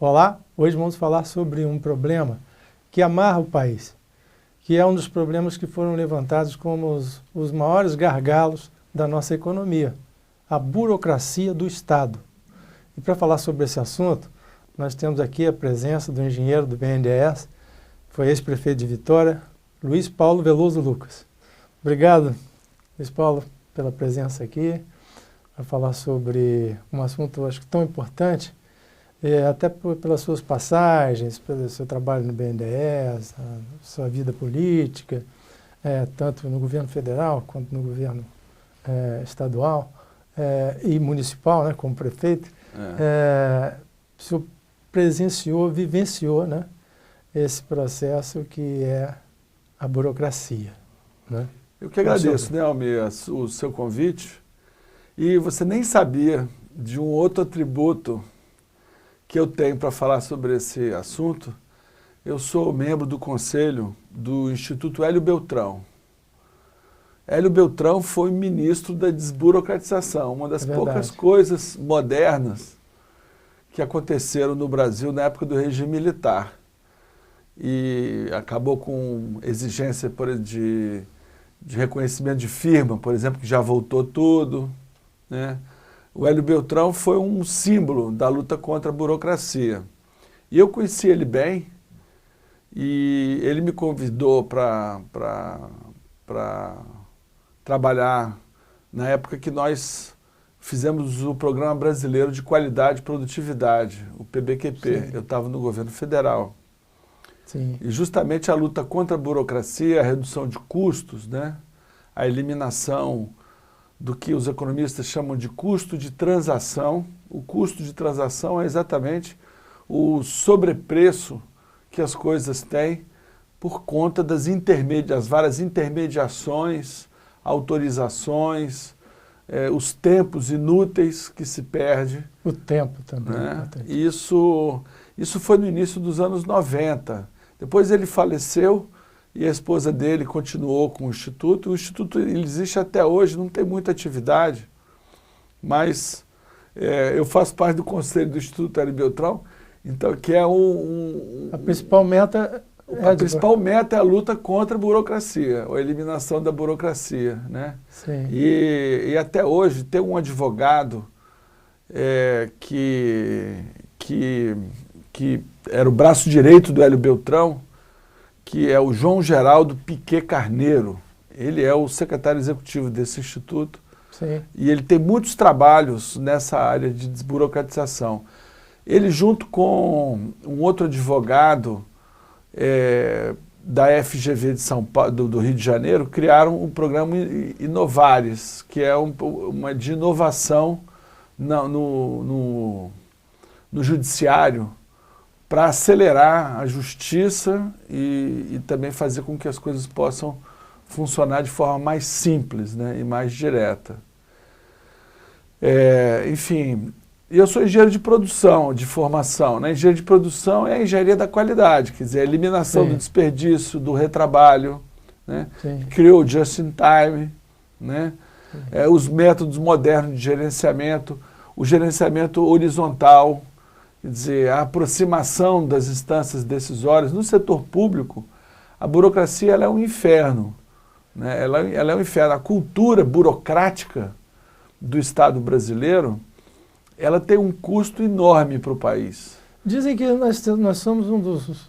Olá, hoje vamos falar sobre um problema que amarra o país, que é um dos problemas que foram levantados como os maiores gargalos da nossa economia, a burocracia do Estado. E para falar sobre esse assunto, nós temos aqui a presença do engenheiro do BNDES, foi ex-prefeito de Vitória, Luiz Paulo Veloso Lucas. Obrigado, Luiz Paulo, pela presença aqui, para falar sobre um assunto, acho que tão importante, até pelas suas passagens, pelo seu trabalho no BNDES, a sua vida política, tanto no governo federal quanto no governo estadual e municipal, né, como prefeito. O senhor presenciou, vivenciou, né, esse processo que é a burocracia, né? Eu que agradeço, né, Almir, o seu convite. E você nem sabia de um outro atributo que eu tenho para falar sobre esse assunto. Eu sou membro do conselho do Instituto Hélio Beltrão. Hélio Beltrão foi ministro da desburocratização, uma das poucas coisas modernas que aconteceram no Brasil na época do regime militar. E acabou com exigência de reconhecimento de firma, por exemplo, que já voltou tudo, né? O Hélio Beltrão foi um símbolo da luta contra a burocracia. E eu conheci ele bem, e ele me convidou para trabalhar na época que nós fizemos o Programa Brasileiro de Qualidade e Produtividade, o PBQP. Sim. Eu estava no governo federal. Sim. E justamente a luta contra a burocracia, a redução de custos, né? A eliminação do que os economistas chamam de custo de transação. O custo de transação é exatamente o sobrepreço que as coisas têm por conta das várias intermediações, autorizações, os tempos inúteis que se perde. O tempo também. Né? Isso foi no início dos anos 90. Depois ele faleceu e a esposa dele continuou com o Instituto. O Instituto ele existe até hoje, não tem muita atividade, mas eu faço parte do conselho do Instituto Hélio Beltrão, então, que é a principal meta é a luta contra a burocracia, a eliminação da burocracia, né? Sim. E até hoje tem um advogado que era o braço direito do Hélio Beltrão, que é o João Geraldo Piquet Carneiro. Ele é o secretário executivo desse instituto. Sim. E ele tem muitos trabalhos nessa área de desburocratização. Ele, junto com um outro advogado da FGV de São Paulo, do Rio de Janeiro, criaram um programa Inovares, que é uma de inovação no judiciário, para acelerar a justiça e também fazer com que as coisas possam funcionar de forma mais simples, né, e mais direta. Enfim, eu sou engenheiro de produção, de formação, né? Engenheiro de produção é a engenharia da qualidade, quer dizer, a eliminação do desperdício, do retrabalho, né? Criou o just in time, né? Os métodos modernos de gerenciamento, o gerenciamento horizontal, quer dizer, a aproximação das instâncias decisórias. No setor público, a burocracia ela é um inferno, né? Ela é um inferno. A cultura burocrática do Estado brasileiro, ela tem um custo enorme para o país. Dizem que nós somos um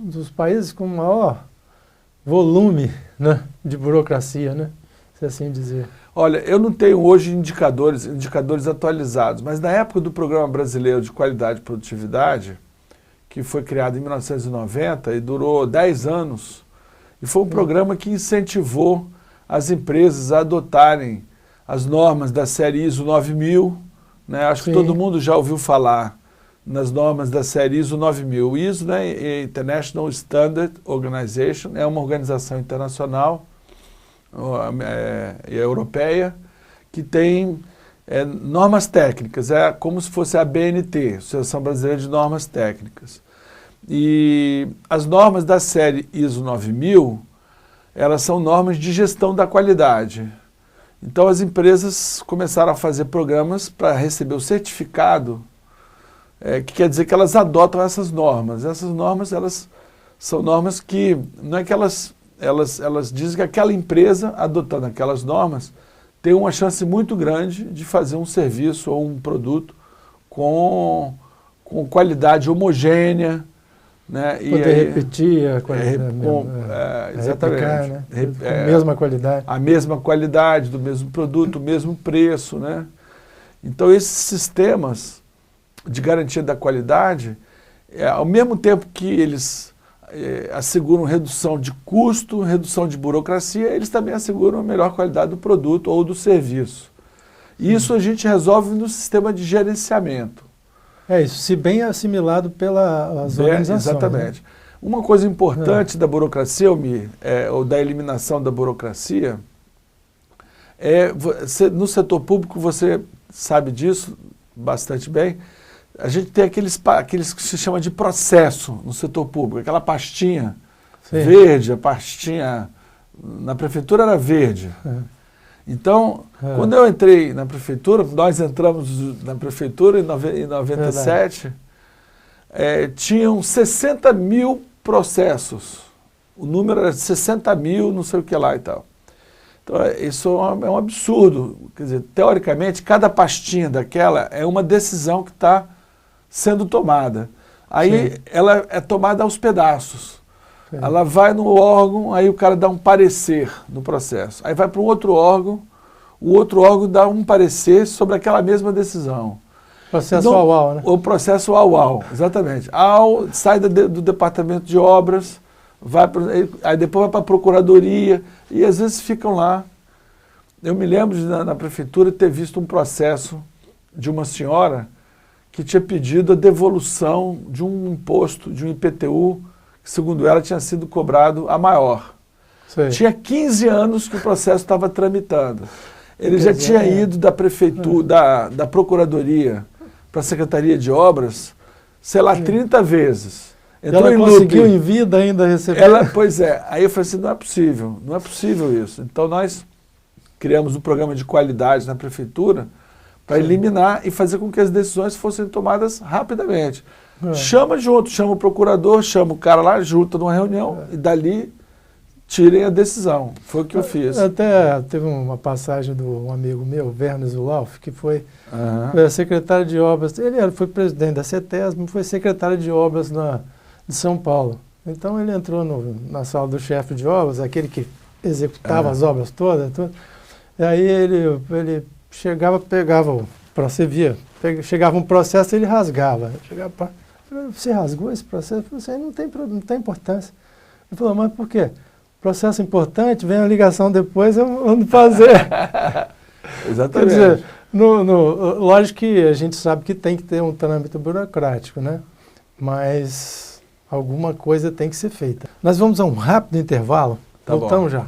dos países com maior volume, né, de burocracia, né? Se assim dizer. Olha, eu não tenho hoje indicadores atualizados, mas na época do Programa Brasileiro de Qualidade e Produtividade, que foi criado em 1990 e durou 10 anos, e foi um programa que incentivou as empresas a adotarem as normas da série ISO 9000, né? Acho que todo mundo já ouviu falar nas normas da série ISO 9000. O ISO, né, International Standard Organization, é uma organização internacional europeia que tem normas técnicas, é como se fosse a ABNT, Associação Brasileira de Normas Técnicas. E as normas da série ISO 9000, elas são normas de gestão da qualidade. Então as empresas começaram a fazer programas para receber o certificado que quer dizer que elas adotam essas normas. Essas normas, elas são normas que, não é que elas dizem que aquela empresa, adotando aquelas normas, tem uma chance muito grande de fazer um serviço ou um produto com qualidade homogênea, né? Poder repetir a qualidade. Exatamente. Replicar, né? Com a mesma qualidade. A mesma qualidade do mesmo produto, o mesmo preço, né? Então, esses sistemas de garantia da qualidade, ao mesmo tempo que eles asseguram redução de custo, redução de burocracia, eles também asseguram a melhor qualidade do produto ou do serviço. E isso a gente resolve no sistema de gerenciamento. Isso, se bem assimilado pelas organizações. Exatamente. Né? Uma coisa importante da burocracia, ou da eliminação da burocracia, no setor público, você sabe disso bastante bem, a gente tem aqueles que se chama de processo no setor público, aquela pastinha verde, a pastinha na prefeitura era verde. Então, quando eu entrei na prefeitura, nós entramos na prefeitura em 97, tinham 60 mil processos. O número era 60 mil, não sei o que lá e tal. Então, isso é um absurdo. Quer dizer, teoricamente, cada pastinha daquela é uma decisão que está sendo tomada. Aí ela é tomada aos pedaços. Ela vai no órgão, aí o cara dá um parecer no processo. Aí vai para um outro órgão, o outro órgão dá um parecer sobre aquela mesma decisão. Processo UAU, né? O processo UAU, exatamente. Sai do departamento de obras, aí depois vai para a procuradoria, e às vezes ficam lá. Eu me lembro na prefeitura ter visto um processo de uma senhora que tinha pedido a devolução de um imposto, de um IPTU, que, segundo ela, tinha sido cobrado a maior. Tinha 15 anos que o processo estava tramitando. Ele já tinha ido da prefeitura, da procuradoria para a Secretaria de Obras, sei lá, 30 vezes. Entrou ela conseguiu em vida ainda receber? Pois é. Aí eu falei assim, não é possível isso. Então nós criamos um programa de qualidade na prefeitura para eliminar e fazer com que as decisões fossem tomadas rapidamente. Chama o procurador, chama o cara lá, junta numa reunião e dali tirem a decisão. Foi o que eu fiz. Até teve uma passagem de um amigo meu, Werner Zulauf, que foi secretário de obras. Ele foi presidente da CETESB, foi secretário de obras de São Paulo. Então ele entrou na sala do chefe de obras, aquele que executava as obras todas. E aí ele chegava, pegava, chegava um processo e ele rasgava. Você rasgou esse processo? Eu falei, não tem importância. Ele falou, mas por quê? Processo importante, vem a ligação depois, eu mando fazer. Exatamente. Quer dizer, lógico que a gente sabe que tem que ter um trâmite burocrático, né? Mas alguma coisa tem que ser feita. Nós vamos a um rápido intervalo, voltamos já.